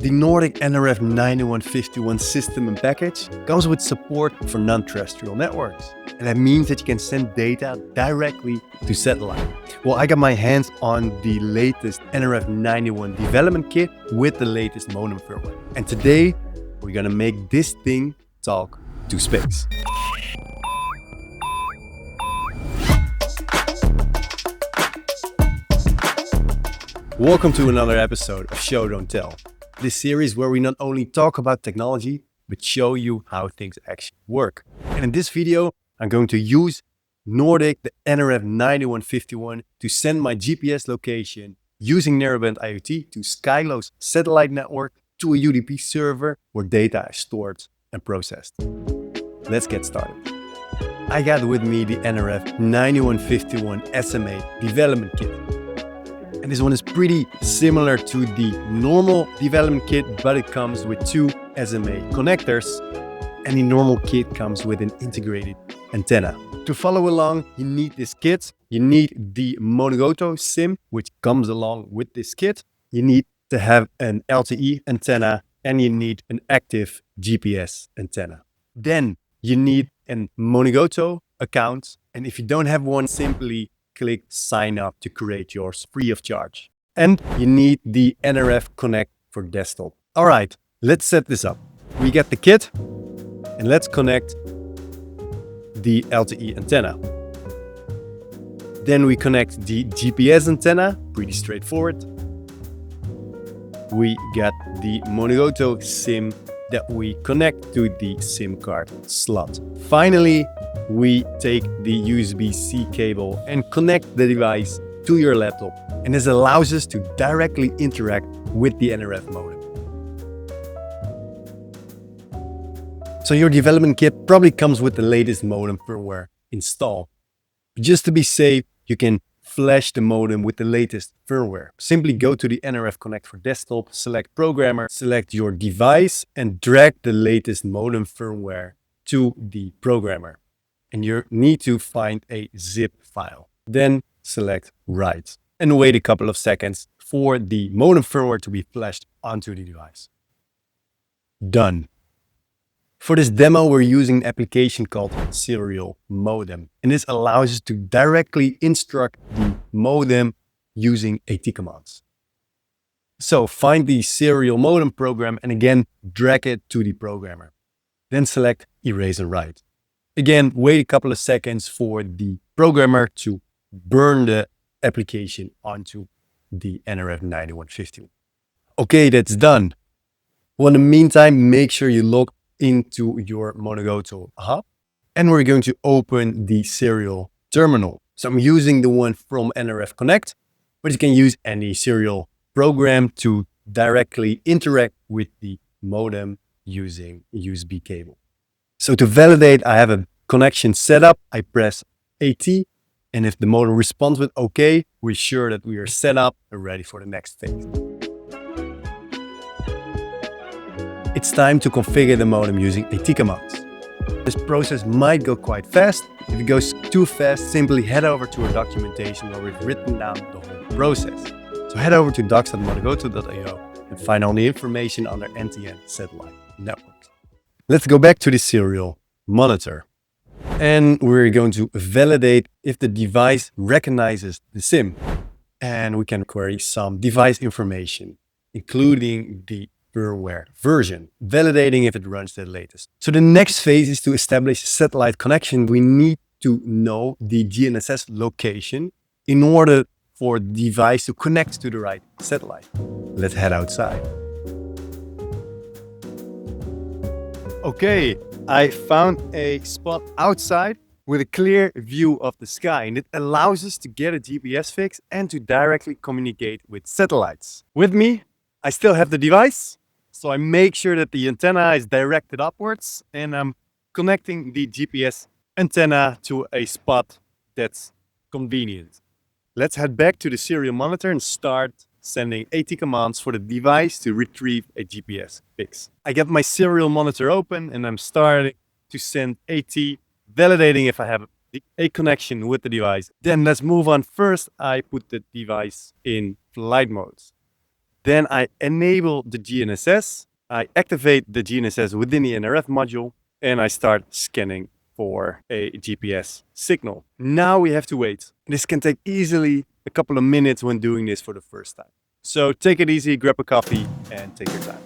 The Nordic nRF9151 system and package comes with support for non-terrestrial networks. And that means that you can send data directly to satellite. Well, I got my hands on the latest nRF91 development kit with the latest modem firmware. And today, we're gonna make this thing talk to space. Welcome to another episode of Show Don't Tell. This series where we not only talk about technology, but show you how things actually work. And in this video, I'm going to use Nordic, the nRF9151, to send my GPS location using narrowband IoT to Skylo's satellite network to a UDP server where data is stored and processed. Let's get started. I got with me the nRF9151 SMA development kit. And this one is pretty similar to the normal development kit, but it comes with two SMA connectors. And the normal kit comes with an integrated antenna. To follow along, you need this kit. You need the Monogoto SIM, which comes along with this kit. You need to have an LTE antenna, and you need an active GPS antenna. Then you need a Monogoto account. And if you don't have one, simply click sign up to create yours free of charge. And you need the NRF Connect for desktop. All right, let's set this up. We get the kit and let's connect the LTE antenna. Then we connect the GPS antenna, pretty straightforward. We get the Monogoto SIM that we connect to the SIM card slot. Finally, we take the USB-C cable and connect the device to your laptop. And this allows us to directly interact with the NRF modem. So your development kit probably comes with the latest modem firmware installed. Just to be safe, you can flash the modem with the latest firmware. Simply go to the NRF Connect for desktop, select programmer, select your device and drag the latest modem firmware to the programmer. And you need to find a zip file. Then select write and wait a couple of seconds for the modem firmware to be flashed onto the device. Done. For this demo, we're using an application called Serial Modem. And this allows us to directly instruct the modem using AT commands. So find the Serial Modem program and again, drag it to the programmer. Then select erase and write. Again, wait a couple of seconds for the programmer to burn the application onto the nRF9151. Okay, that's done. Well, in the meantime, make sure you log into your Monogoto Hub. And we're going to open the serial terminal. So I'm using the one from NRF Connect, but you can use any serial program to directly interact with the modem using a USB cable. So to validate, I have a connection set up. I press AT, and if the modem responds with OK, we're sure that we are set up and ready for the next phase. It's time to configure the modem using AT commands. This process might go quite fast. If it goes too fast, simply head over to our documentation where we've written down the whole process. So head over to docs.monogoto.io and find all the information on our NTN satellite network. Let's go back to the serial monitor. And we're going to validate if the device recognizes the SIM. And we can query some device information, including the firmware version, validating if it runs the latest. So the next phase is to establish a satellite connection. We need to know the GNSS location in order for the device to connect to the right satellite. Let's head outside. Okay, I found a spot outside with a clear view of the sky, and it allows us to get a GPS fix and to directly communicate with satellites. With me, I still have the device, so I make sure that the antenna is directed upwards, and I'm connecting the GPS antenna to a spot that's convenient. Let's head back to the serial monitor and start sending AT commands for the device to retrieve a GPS fix. I get my serial monitor open and I'm starting to send AT, validating if I have a connection with the device. Then let's move on. First, I put the device in flight mode. Then I enable the GNSS. I activate the GNSS within the NRF module, and I start scanning for a GPS signal. Now we have to wait. This can take easily a couple of minutes when doing this for the first time. So take it easy, grab a coffee, and take your time.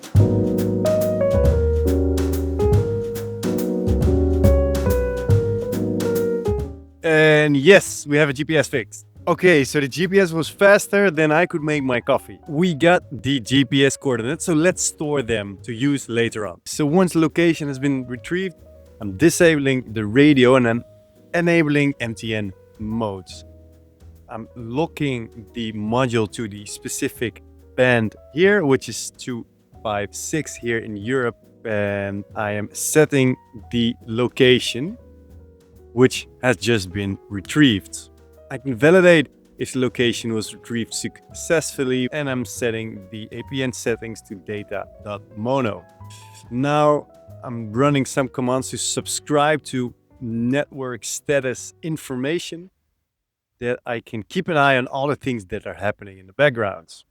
And yes, we have a GPS fix. Okay, so the GPS was faster than I could make my coffee. We got the GPS coordinates, so let's store them to use later on. So once the location has been retrieved, I'm disabling the radio and I'm enabling NTN modes. I'm locking the module to the specific band here, which is 256 here in Europe. And I am setting the location, which has just been retrieved. I can validate if the location was retrieved successfully, and I'm setting the APN settings to data.mono. Now I'm running some commands to subscribe to network status information, that I can keep an eye on all the things that are happening in the background.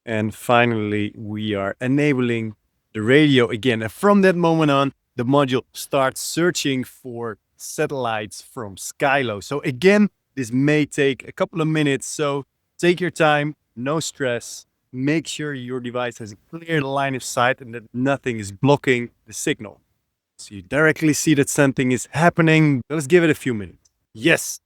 And finally, we are enabling the radio again. And from that moment on, the module starts searching for satellites from Skylo. So again, this may take a couple of minutes, so take your time, no stress. Make sure your device has a clear line of sight and that nothing is blocking the signal. So you directly see that something is happening. Let's give it a few minutes. Yes,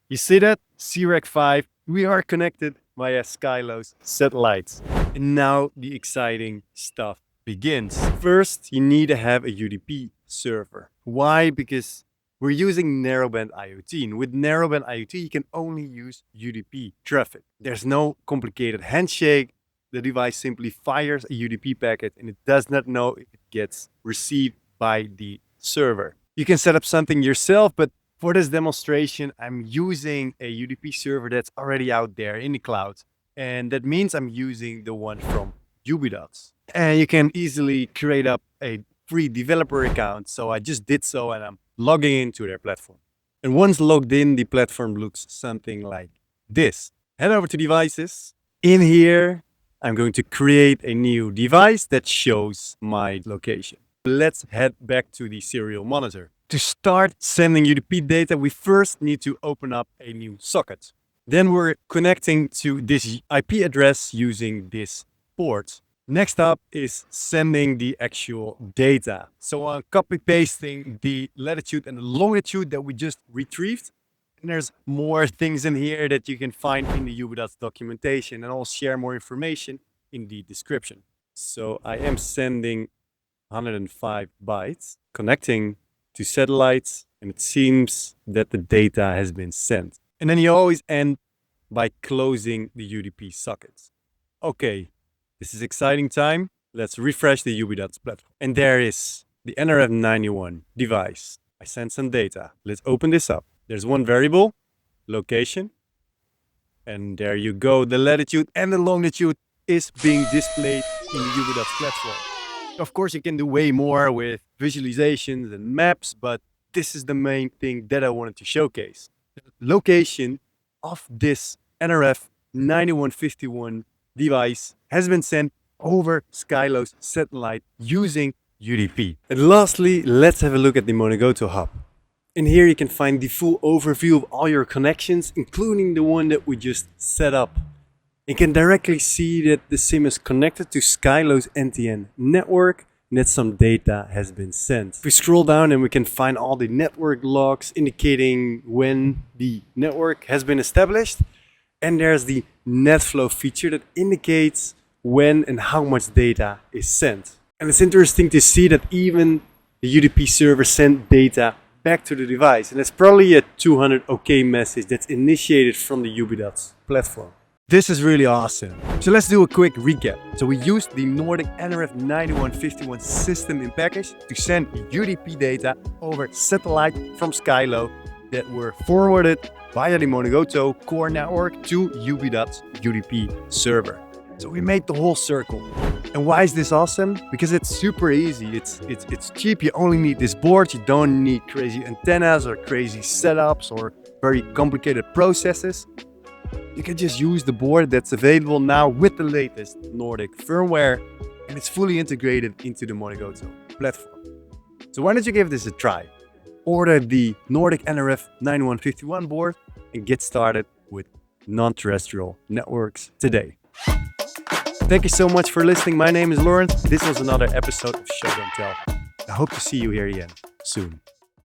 you see that? CREC 5, we are connected via Skylo's satellites. And now the exciting stuff begins. First, you need to have a UDP server. Why? Because we're using narrowband IoT, and with narrowband IoT, you can only use UDP traffic. There's no complicated handshake. The device simply fires a UDP packet and it does not know if it gets received by the server. You can set up something yourself, but for this demonstration, I'm using a UDP server that's already out there in the cloud. And that means I'm using the one from Ubidots. And you can easily create up a free developer account. So I just did so and I'm logging into their platform. And once logged in, the platform looks something like this. Head over to devices. In here, I'm going to create a new device that shows my location. Let's head back to the serial monitor. To start sending UDP data, we first need to open up a new socket. Then we're connecting to this IP address using this port. Next up is sending the actual data. So I'm copy pasting the latitude and the longitude that we just retrieved. And there's more things in here that you can find in the Ubidots documentation, and I'll share more information in the description. So I am sending 105 bytes, connecting to satellites, and it seems that the data has been sent. And then you always end by closing the UDP sockets. Okay. This is exciting time. Let's refresh the Ubidots platform. And there is the nRF91 device. I sent some data. Let's open this up. There's one variable, location. And there you go. The latitude and the longitude is being displayed in the Ubidots platform. Of course, you can do way more with visualizations and maps, but this is the main thing that I wanted to showcase. The location of this nRF9151 device has been sent over Skylo's satellite using UDP. And lastly, let's have a look at the Monogoto Hub. In here you can find the full overview of all your connections, including the one that we just set up. You can directly see that the SIM is connected to Skylo's NTN network and that some data has been sent. If we scroll down, and we can find all the network logs indicating when the network has been established. And there's the NetFlow feature that indicates when and how much data is sent. And it's interesting to see that even the UDP server sent data back to the device. And it's probably a 200 OK message that's initiated from the Ubidots platform. This is really awesome. So let's do a quick recap. So we used the Nordic nRF9151 system in package to send UDP data over satellite from Skylo that were forwarded via the Monogoto core network to Ubidots UDP server. So we made the whole circle. And why is this awesome? Because it's super easy. It's cheap. You only need this board. You don't need crazy antennas or crazy setups or very complicated processes. you can just use the board that's available now with the latest Nordic firmware, and it's fully integrated into the Monogoto platform. So why don't you give this a try? Order the Nordic nRF9151 board and get started with Non-Terrestrial Networks today. Thank you so much for listening. My name is Lawrence. This was another episode of Show Don't Tell. I hope to see you here again soon.